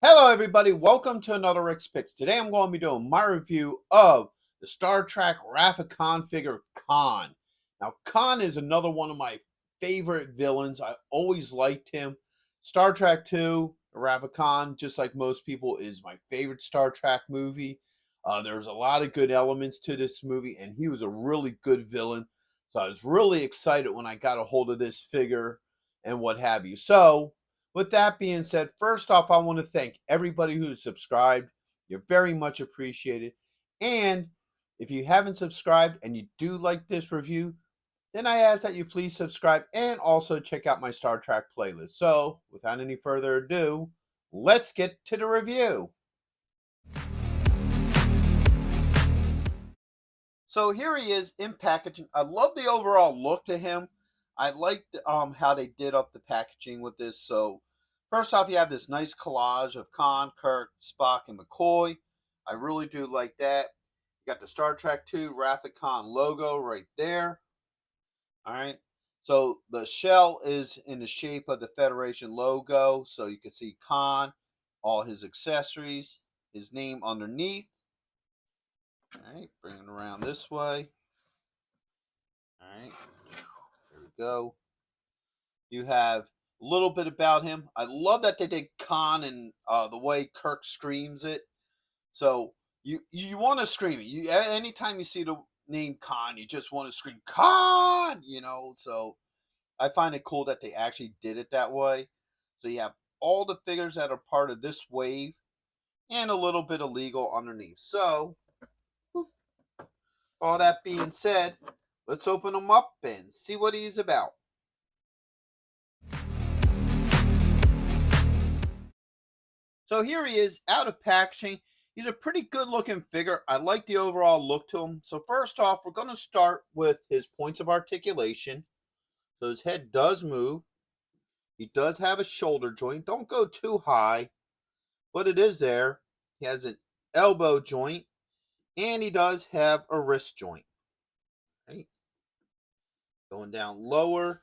Hello, everybody. Welcome to another Rick's Picks. Today, I'm going to be doing my review of the Star Trek Wrath of Khan figure Khan. Now, Khan is another one of my favorite villains. I always liked him. Star Trek 2, Wrath of Khan, just like most people, is my favorite Star Trek movie. There's a lot of good elements to this movie, and he was a really good villain. So I was really excited when I got a hold of this figure and what have you. So, with that being said, first off, I want to thank everybody who's subscribed. You're very much appreciated. And if you haven't subscribed and you do like this review, then I ask that you please subscribe and also check out my Star Trek playlist. So, without any further ado, let's get to the review. So here he is in packaging. I love the overall look to him. I like how they did up the packaging with this. So first off, you have this nice collage of Khan, Kirk, Spock, and McCoy. I really do like that. You got the Star Trek 2 Wrath of Khan logo right there. All right. So the shell is in the shape of the Federation logo. So you can see Khan, all his accessories, his name underneath. All right. Bring it around this way. All right. There we go. You have a little bit about him. I love that they did Khan and the way Kirk screams it. So you want to scream it. You anytime you see the name Khan, you just want to scream Khan. So I find it cool that they actually did it that way. So you have all the figures that are part of this wave, and a little bit of legal underneath. So all that being said, let's open him up and see what he's about. So here he is out of packaging. He's a pretty good looking figure. I like the overall look to him. So first off, we're going to start with his points of articulation. So his head does move. He does have a shoulder joint. Don't go too high, but it is there. He has an elbow joint, and he does have a wrist joint. Right? Going down lower,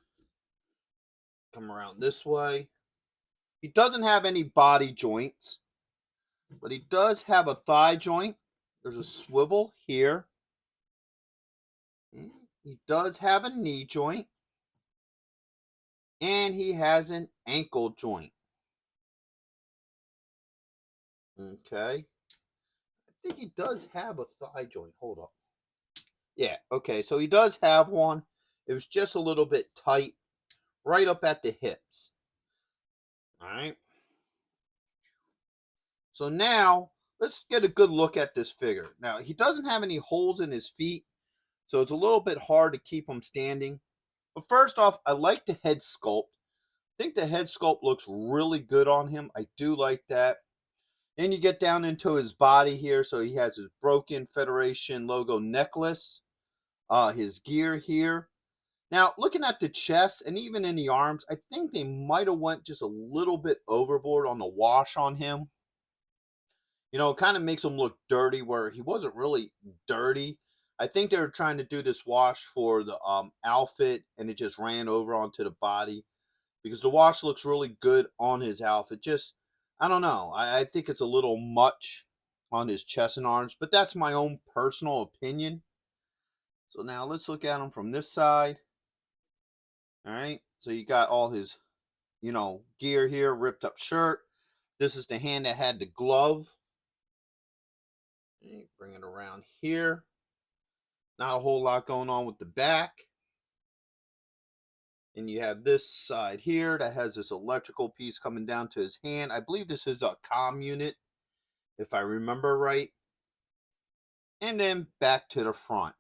come around this way. He doesn't have any body joints, but he does have a thigh joint. There's a swivel here. He does have a knee joint, and he has an ankle joint. Okay. I think he does have a thigh joint. Hold up. Yeah, okay. So he does have one. It was just a little bit tight right up at the hips. All right. So now let's get a good look at this figure. Now, he doesn't have any holes in his feet, so it's a little bit hard to keep him standing. But first off, I like the head sculpt. I think the head sculpt looks really good on him. I do like that. Then you get down into his body here. So he has his broken Federation logo necklace, his gear here. Now, looking at the chest and even in the arms, I think they might have went just a little bit overboard on the wash on him. It kind of makes him look dirty where he wasn't really dirty. I think they were trying to do this wash for the outfit, and it just ran over onto the body because the wash looks really good on his outfit. Just, I don't know. I think it's a little much on his chest and arms, but that's my own personal opinion. So now let's look at him from this side. All right. So you got all his, gear here, ripped up shirt. This is the hand that had the glove. Okay, bring it around here. Not a whole lot going on with the back. And you have this side here that has this electrical piece coming down to his hand. I believe this is a comm unit, if I remember right. And then back to the front.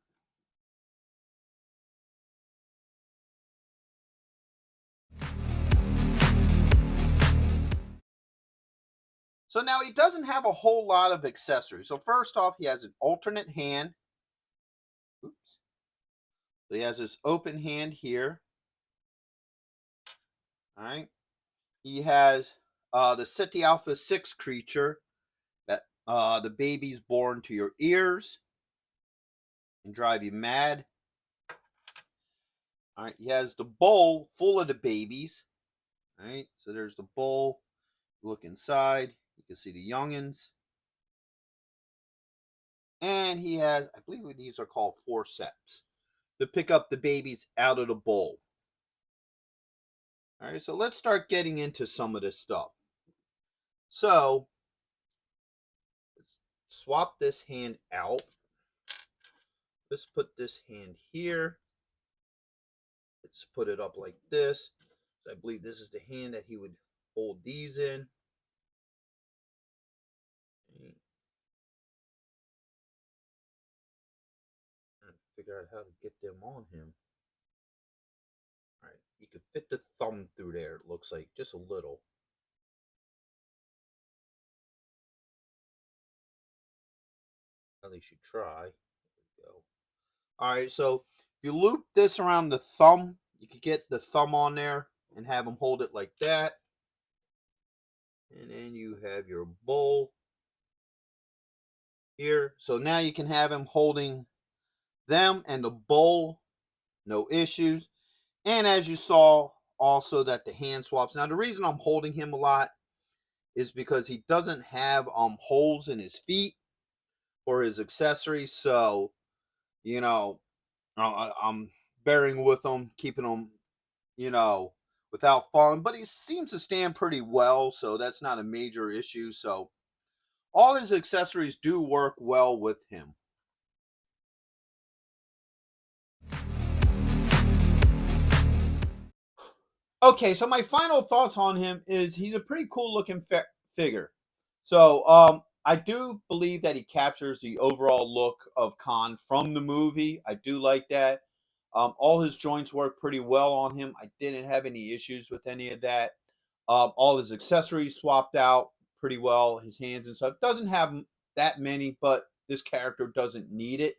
So now he doesn't have a whole lot of accessories. So first off, he has an alternate hand. Oops. So he has this open hand here. All right. He has the Ceti Alpha 6 creature that the baby's born to your ears and drive you mad. All right. He has the bowl full of the babies. All right. So there's the bowl. Look inside. You can see the youngins. And he has, I believe these are called forceps, to pick up the babies out of the bowl. All right, so let's start getting into some of this stuff. So, let's swap this hand out. Let's put this hand here. Let's put it up like this. So I believe this is the hand that he would hold these in. And figure out how to get them on him. All right, you can fit the thumb through there, it looks like, just a little. At least you try. There we go. All right, so if you loop this around the thumb, you can get the thumb on there and have him hold it like that. And then you have your bowl here. So now you can have him holding them and the bowl, no issues. And as you saw, also that the hand swaps. Now the reason I'm holding him a lot is because he doesn't have holes in his feet or his accessories. So, you know, I'm bearing with him, keeping him, without falling. But he seems to stand pretty well, so that's not a major issue. So all his accessories do work well with him. Okay, so my final thoughts on him is he's a pretty cool looking figure. So I do believe that he captures the overall look of Khan from the movie. I do like that. All his joints work pretty well on him. I didn't have any issues with any of that. All his accessories swapped out pretty well. His hands and stuff doesn't have that many, but this character doesn't need it.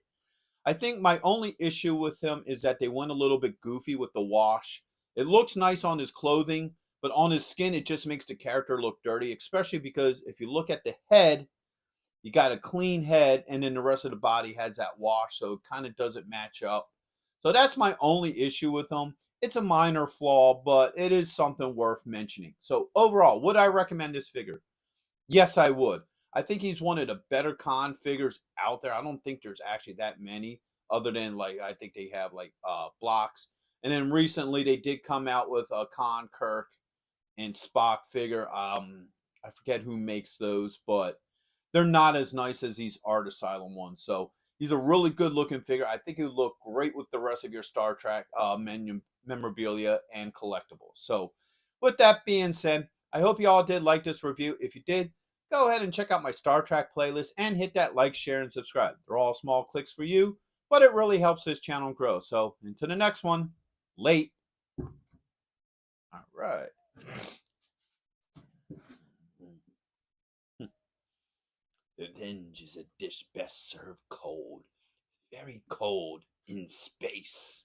I think my only issue with him is that they went a little bit goofy with the wash. It looks nice on his clothing, but on his skin, it just makes the character look dirty, especially because if you look at the head, you got a clean head, and then the rest of the body has that wash, so it kind of doesn't match up. So that's my only issue with him. It's a minor flaw, but it is something worth mentioning. So overall, would I recommend this figure? Yes, I would. I think he's one of the better Khan figures out there. I don't think there's actually that many, other than like I think they have like blocks. And then recently they did come out with a Khan, Kirk, and Spock figure. I forget who makes those, but they're not as nice as these Art Asylum ones. So he's a really good looking figure. I think he would look great with the rest of your Star Trek memorabilia and collectibles. So with that being said, I hope you all did like this review. If you did, go ahead and check out my Star Trek playlist and hit that like, share, and subscribe. They're all small clicks for you, but it really helps this channel grow. So until the next one, late. All right. Revenge is a dish best served cold, very cold in space.